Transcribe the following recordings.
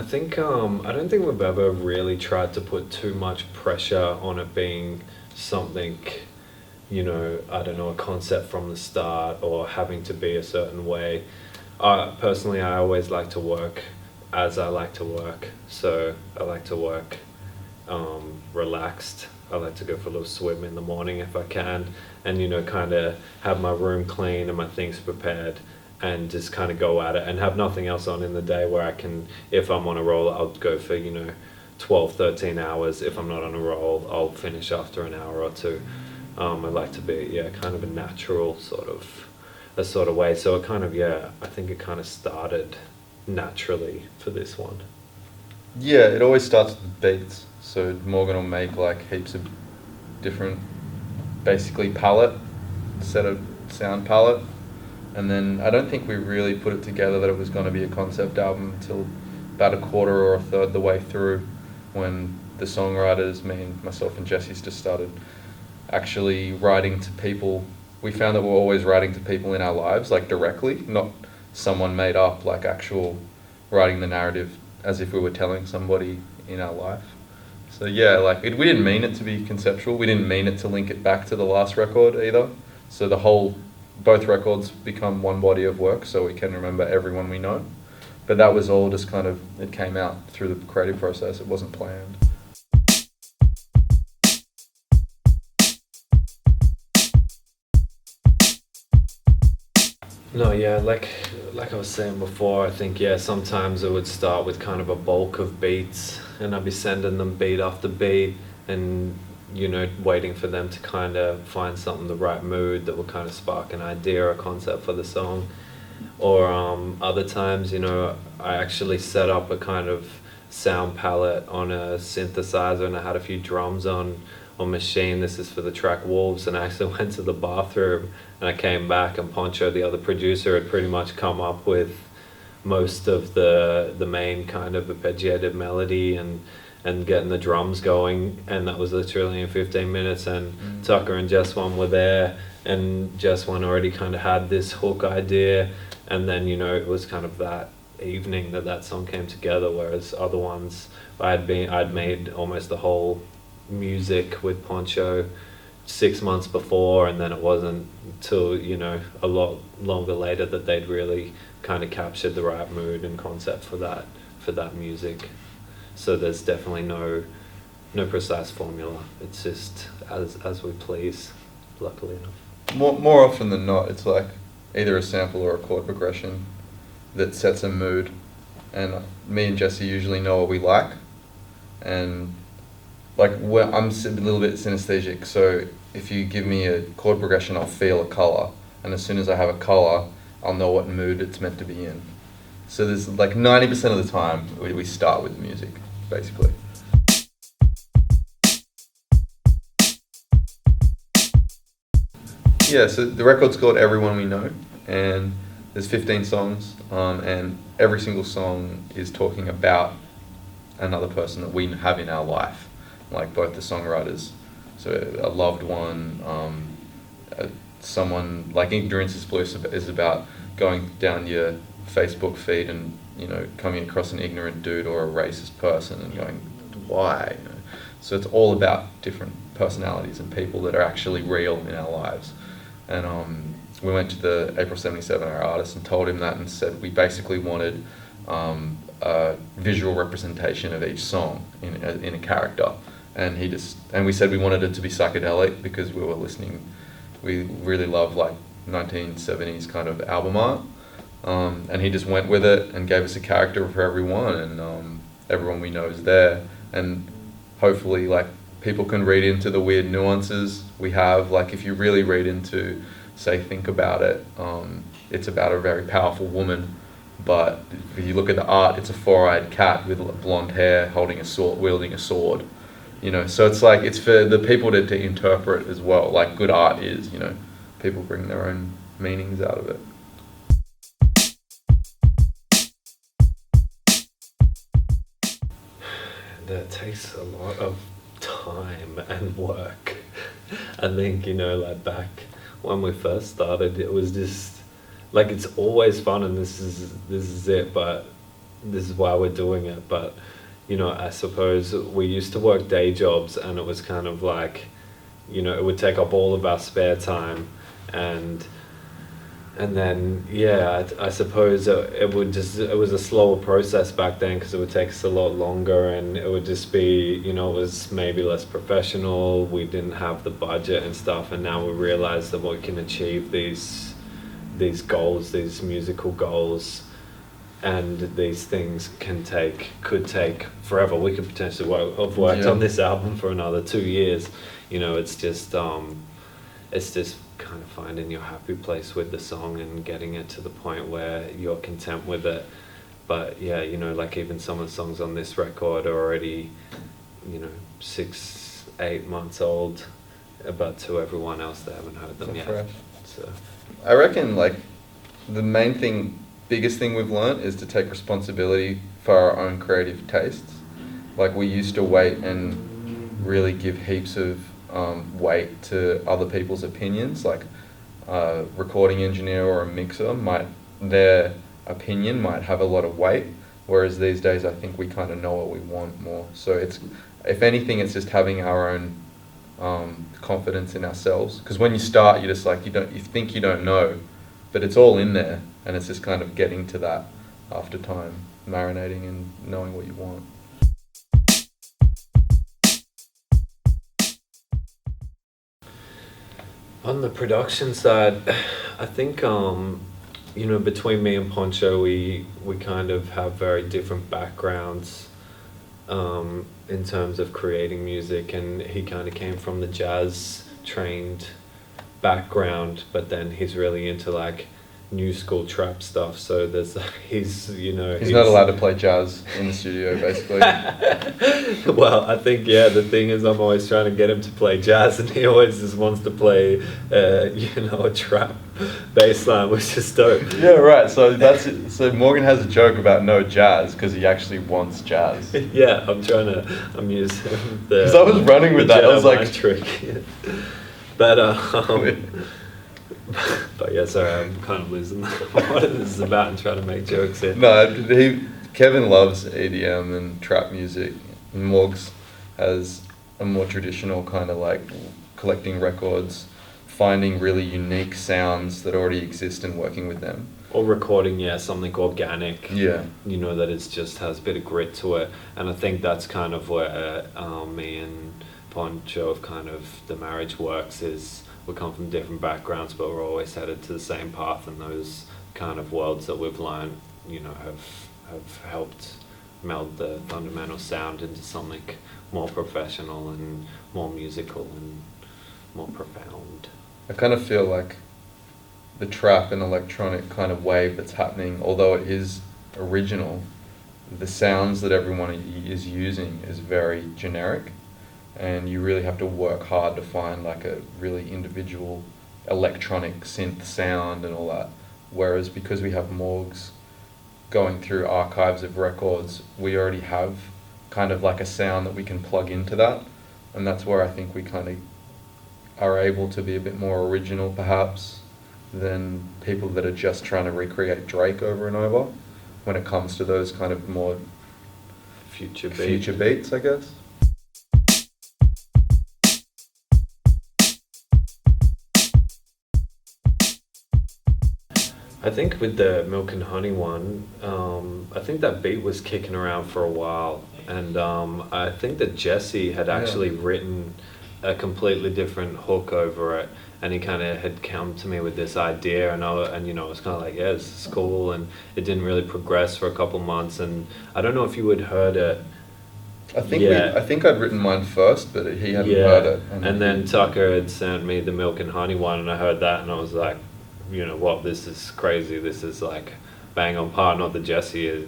I don't think we've ever really tried to put too much pressure on it being something, I don't know, a concept from the start or having to be a certain way. Personally, I always like to work as I like to work. So I like to work relaxed. I like to go for a little swim in the morning if I can, and kind of have my room clean and my things prepared, and just kind of go at it and have nothing else on in the day where I can, if I'm on a roll, I'll go for 12, 13 hours. If I'm not on a roll, I'll finish after an hour or two. I like to be, kind of a natural sort of way. So it kind of, I think it kind of started naturally for this one. Yeah, it always starts with beats. So Morgan will make like heaps of different, basically set of sound palette. And then I don't think we really put it together that it was going to be a concept album until about a quarter or a third the way through, when the songwriters, myself and Jesse, just started actually writing to people. We found that we're always writing to people in our lives, like directly, not someone made up, like actual writing the narrative as if we were telling somebody in our life. So yeah, we didn't mean it to be conceptual. We didn't mean it to link it back to the last record either. So both records become one body of work, so we can remember everyone we know. But that was all just kind of, it came out through the creative process. It wasn't planned. No, yeah, like I was saying before, I think sometimes it would start with kind of a bulk of beats, and I'd be sending them beat after beat, and waiting for them to kind of find something, the right mood that will kind of spark an idea or a concept for the song. Or other times, I actually set up a kind of sound palette on a synthesizer, and I had a few drums on machine. This is for the track Wolves, and I actually went to the bathroom and I came back, and Poncho, the other producer, had pretty much come up with most of the main kind of arpeggiated melody and getting the drums going, and that was literally in 15 minutes. And Tucker and Jess One were there, and Jess One already kind of had this hook idea, and then it was kind of that evening that song came together. Whereas other ones, I'd made almost the whole music with Poncho 6 months before, and then it wasn't until a lot longer later that they'd really kind of captured the right mood and concept for that music. So there's definitely no precise formula. It's just as we please, luckily enough. More often than not, it's like either a sample or a chord progression that sets a mood, and me and Jesse usually know what we like, and I'm a little bit synesthetic, so if you give me a chord progression, I'll feel a colour, and as soon as I have a colour, I'll know what mood it's meant to be in. So there's 90% of the time we start with music, basically. Yeah, so the record's called Everyone We Know, and there's 15 songs, and every single song is talking about another person that we have in our life, like both the songwriters. So a loved one, someone like Ignorance is Bliss is about going down your Facebook feed and coming across an ignorant dude or a racist person and going, why? So it's all about different personalities and people that are actually real in our lives. And we went to the April 77, our artist, and told him that, and said we basically wanted a visual representation of each song in a character. And we said we wanted it to be psychedelic because we really love 1970s kind of album art. And he just went with it and gave us a character for everyone, and Everyone We Know is there. And hopefully people can read into the weird nuances we have. If you really read into, say, Think About It, it's about a very powerful woman, but if you look at the art, it's a four-eyed cat with blonde hair holding a sword, wielding a sword. So it's for the people to interpret as well. Good art is, people bring their own meanings out of it. That takes a lot of time and work. I think, back when we first started, it was just, it's always fun, and this is it, but this is why we're doing it. But you know, I suppose we used to work day jobs, and it was kind of like, you know, it would take up all of our spare time, and then yeah, I suppose it would just, it was a slower process back then because it would take us a lot longer, and it would just be, you know, it was maybe less professional. We didn't have the budget and stuff, and now we realize that we can achieve these goals, these musical goals, and these things could take forever. We could potentially have worked on this album for another 2 years. You know, it's just kind of finding your happy place with the song and getting it to the point where you're content with it. But yeah, you know, like even some of the songs on this record are already, you know, 6-8 months old, but to everyone else they haven't heard them yet. Fresh. So I reckon like the biggest thing we've learnt is to take responsibility for our own creative tastes. Like we used to wait and really give heaps of weight to other people's opinions, like a recording engineer or a mixer their opinion might have a lot of weight, whereas these days I think we kind of know what we want more. So it's, if anything, it's just having our own confidence in ourselves, because when you start, you're just like, you think you don't know, but it's all in there, and it's just kind of getting to that after time, marinating and knowing what you want. On the production side, I think you know, between me and Poncho, we kind of have very different backgrounds in terms of creating music, and he kind of came from the jazz trained background, but then he's really into like new school trap stuff. So there's he's not allowed to play jazz in the studio, basically. Well, I think the thing is, I'm always trying to get him to play jazz, and he always just wants to play a trap bass line, which is dope. Yeah, right. So so Morgan has a joke about no jazz because he actually wants jazz. Yeah, I'm using the, because I was running with that. I was like, trick. But but yeah, sorry, I'm kind of losing what this is about and trying to make jokes here. No, Kevin loves EDM and trap music. Morgs has a more traditional kind of like collecting records, finding really unique sounds that already exist and working with them. Or recording, something organic. Yeah. You know, that it just has a bit of grit to it. And I think that's kind of where me and Poncho of kind of the marriage works, is we come from different backgrounds, but we're always headed to the same path, and those kind of worlds that we've learned, you know, have helped meld the fundamental sound into something more professional and more musical and more profound. I kind of feel like the trap and electronic kind of wave that's happening, although it is original, the sounds that everyone is using is very generic, and you really have to work hard to find like a really individual electronic synth sound and all that. Whereas because we have Morgs going through archives of records, we already have kind of like a sound that we can plug into that, and that's where I think we kind of are able to be a bit more original perhaps than people that are just trying to recreate Drake over and over when it comes to those kind of more future beats, I guess. I think with the Milk and Honey one, I think that beat was kicking around for a while, and I think that Jesse had actually written a completely different hook over it, and he kind of had come to me with this idea, and I was kind of like, yeah, this is cool, and it didn't really progress for a couple months, and I don't know if you had heard it. I think I'd written mine first, but he hadn't heard it. And then Tucker had sent me the Milk and Honey one, and I heard that, and I was like, you know what, this is crazy, this is like bang on par. Not that Jesse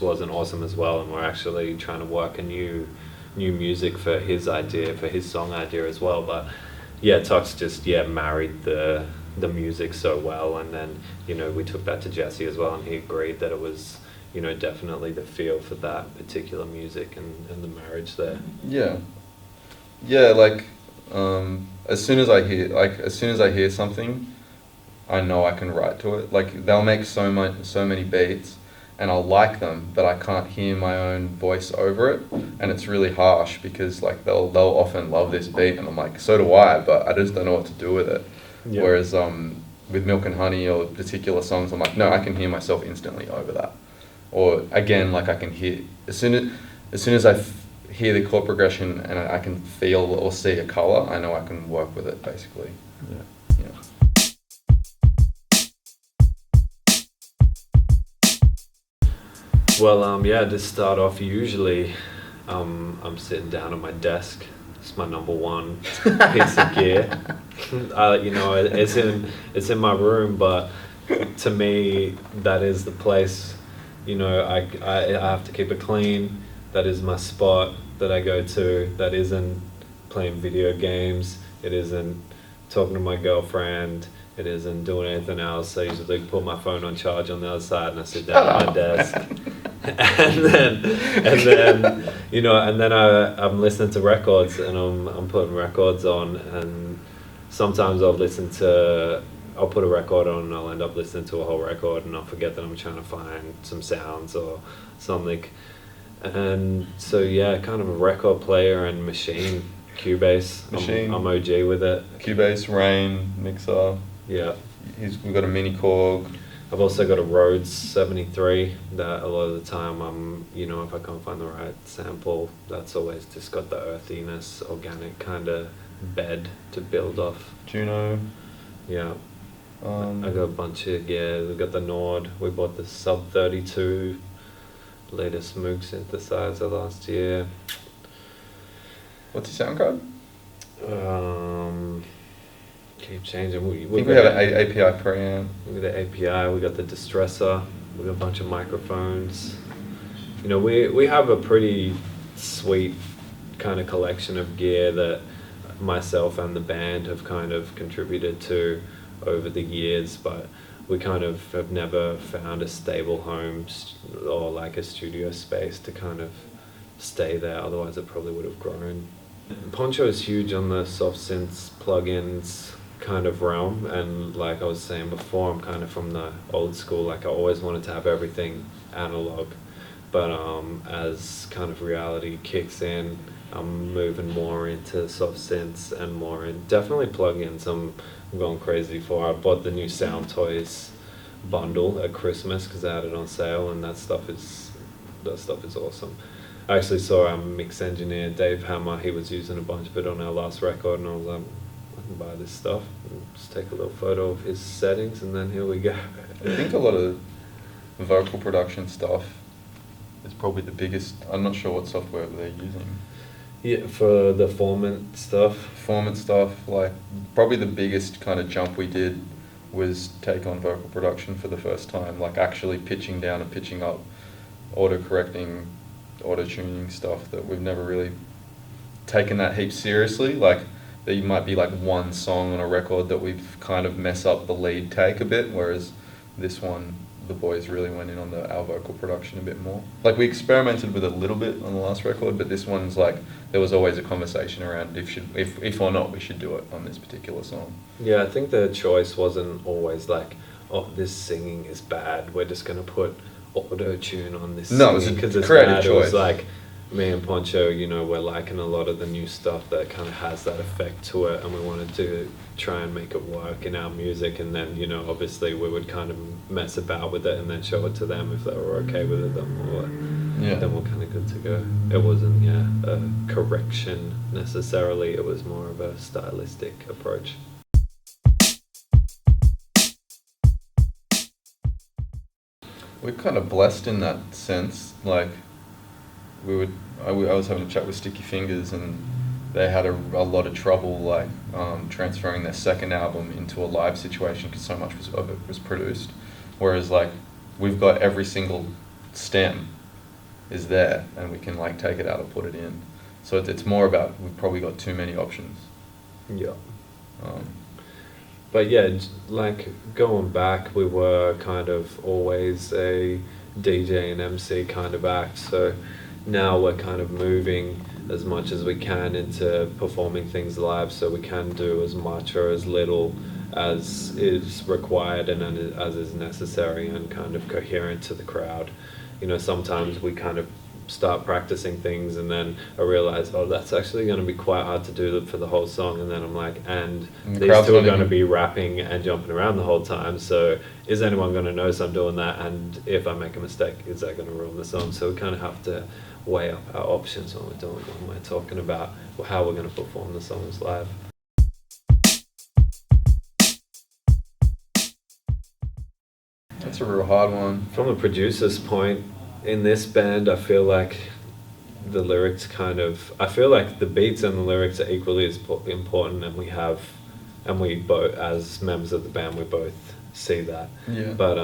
wasn't awesome as well, and we're actually trying to work a new music for his idea, for his song idea as well, but Tux just married the music so well, and then, you know, we took that to Jesse as well, and he agreed that it was, you know, definitely the feel for that particular music and the marriage there. Like as soon as I hear something, I know I can write to it. Like they'll make so many beats, and I'll like them, but I can't hear my own voice over it, and it's really harsh because like they'll often love this beat, and I'm like, so do I, but I just don't know what to do with it. Yeah. Whereas with Milk and Honey or particular songs, I'm like, no, I can hear myself instantly over that. Or again, like I can hear as soon as I hear the chord progression and I can feel or see a color, I know I can work with it basically. Yeah. Well, yeah, to start off, usually I'm sitting down at my desk. It's my number one piece of gear. It's in my room, but to me, that is the place. I have to keep it clean. That is my spot that I go to. That isn't playing video games. It isn't talking to my girlfriend. It isn't doing anything else. I usually put my phone on charge on the other side and I sit down at my desk. and then I'm listening to records and I'm putting records on, and sometimes I'll put a record on and I'll end up listening to a whole record and I'll forget that I'm trying to find some sounds or something. And so yeah, kind of a record player and machine, Cubase. I'm OG with it. Cubase, Rain, mixer. Yeah. We've got a mini Korg. I've also got a Rhodes 73 that a lot of the time if I can't find the right sample, that's always just got the earthiness, organic kind of bed to build off. Juno. Yeah. I got a bunch of gear. We got the Nord. We bought the Sub 32 latest Moog synthesizer last year. What's your sound card? Keep changing. I think we have an API preamp. We got the API. We got the distressor. We got a bunch of microphones. We have a pretty sweet kind of collection of gear that myself and the band have kind of contributed to over the years, but we kind of have never found a stable home or like a studio space to kind of stay there. Otherwise, it probably would have grown. Poncho is huge on the soft synths plugins kind of realm, and like I was saying before, I'm kind of from the old school. Like I always wanted to have everything analog, but as kind of reality kicks in, I'm moving more into soft synths and more in definitely plugins. I'm going crazy for. I bought the new Sound Toys bundle at Christmas because I had it on sale, and that stuff is awesome. I actually saw our mix engineer Dave Hammer. He was using a bunch of it on our last record, and I was like, I can buy this stuff and just take a little photo of his settings, and then here we go. I think a lot of vocal production stuff is probably the biggest. I'm not sure what software they're using. Yeah, for the Formant stuff, like probably the biggest kind of jump we did was take on vocal production for the first time, like actually pitching down and pitching up, auto-correcting, auto-tuning stuff that we've never really taken that heap seriously. Like there might be like one song on a record that we've kind of mess up the lead take a bit, whereas this one, the boys really went in on our vocal production a bit more. Like we experimented with it a little bit on the last record, but this one's like, there was always a conversation around if or not we should do it on this particular song. Yeah, I think the choice wasn't always like, oh, this singing is bad, we're just going to put auto-tune on this No, singing because it's creative bad. choice. It was like, me and Poncho, we're liking a lot of the new stuff that kind of has that effect to it, and we wanted to try and make it work in our music, and then, obviously we would kind of mess about with it and then show it to them if they were okay with it, then we're kind of good to go. It wasn't, a correction necessarily, it was more of a stylistic approach. We're kind of blessed in that sense. Like I was having a chat with Sticky Fingers, and they had a lot of trouble like transferring their second album into a live situation because so much of it was produced. Whereas like we've got every single stem is there, and we can like take it out or put it in. So it's more about we've probably got too many options. Yeah. But yeah, like going back, we were kind of always a DJ and MC kind of act. So now we're kind of moving as much as we can into performing things live, so we can do as much or as little as is required and as is necessary and kind of coherent to the crowd. You know, sometimes we kind of start practicing things and then I realize, oh, that's actually going to be quite hard to do for the whole song, and then I'm like, and the these crowd's two are not going to even- be rapping and jumping around the whole time, so is anyone going to notice I'm doing that, and if I make a mistake, is that going to ruin the song? So we kind of have to weigh up our options when we're talking about how we're going to perform the songs live. That's a real hard one. From a producer's point, in this band, I feel like the lyrics I feel like the beats and the lyrics are equally as important, and we both, as members of the band, we both see that. Yeah. But,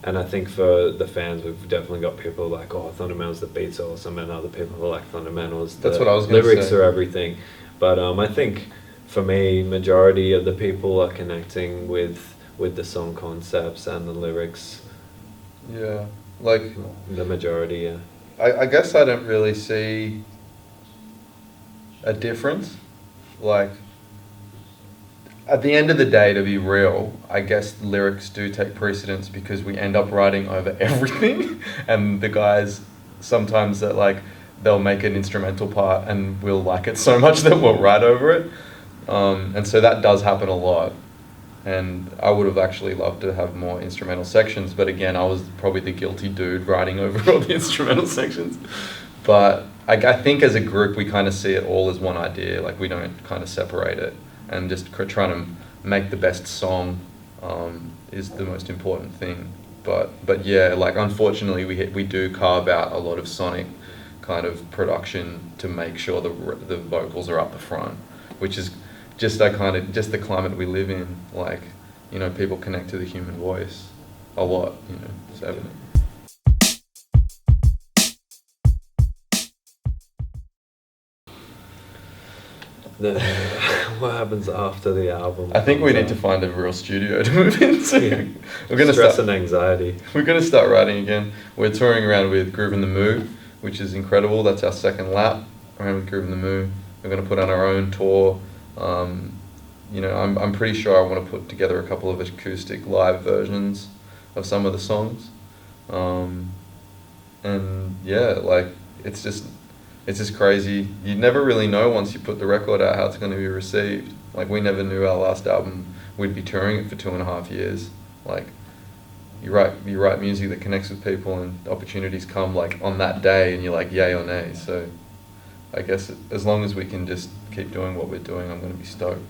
and I think for the fans, we've definitely got people like, oh, Thundamentals, the beats are awesome, and other people are like, Thundamentals, That's the what I was gonna lyrics say. are everything. But I think for me, majority of the people are connecting with the song concepts and the lyrics. Yeah. Like, The majority, yeah. I guess I don't really see a difference. Like, at the end of the day, to be real, I guess lyrics do take precedence because we end up writing over everything. And the guys, sometimes that like, they'll make an instrumental part and we'll like it so much that we'll write over it. And so that does happen a lot. And I would have actually loved to have more instrumental sections, but again, I was probably the guilty dude writing over all the instrumental sections. But I think as a group, we kind of see it all as one idea. Like, we don't kind of separate it, and just trying to make the best song is the most important thing. But yeah, like, unfortunately, we do carve out a lot of sonic kind of production to make sure the vocals are up the front, which is just the climate we live in. Like, you know, people connect to the human voice a lot, you know, so. Then what happens after the album? I think we comes need to out? find a real studio to move into. Yeah. We're gonna Stress start. and anxiety. We're gonna start writing again. We're touring around with Groove in the Mood, which is incredible. That's our second lap around with Groove in the Mood. We're gonna put on our own tour. You know, I'm pretty sure I want to put together a couple of acoustic live versions of some of the songs. And yeah, like, it's just crazy. You never really know once you put the record out how it's going to be received. Like, we never knew our last album, we'd be touring it for 2.5 years. Like, you write music that connects with people, and opportunities come like on that day, and you're like, yay or nay. So I guess as long as we can just keep doing what we're doing, I'm going to be stoked.